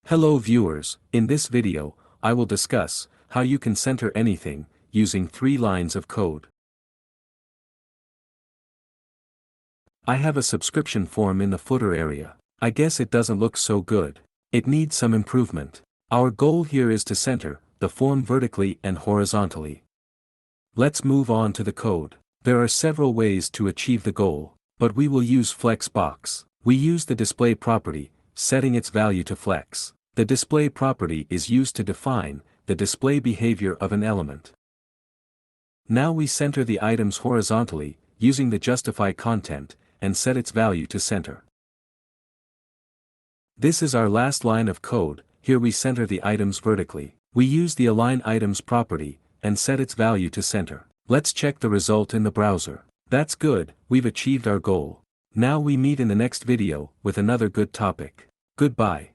Hello viewers, in this video, I will discuss how you can center anything using 3 lines of code. I have a subscription form in the footer area. I guess it doesn't look so good. It needs some improvement. Our goal here is to center the form vertically and horizontally. Let's move on to the code. There are several ways to achieve the goal, but we will use flexbox. We use the display property, setting its value to flex. The display property is used to define the display behavior of an element. Now we center the items horizontally, using the justify content, and set its value to center. This is our last line of code. Here we center the items vertically. We use the align items property, and set its value to center. Let's check the result in the browser. That's good, we've achieved our goal. Now we meet in the next video with another good topic. Goodbye.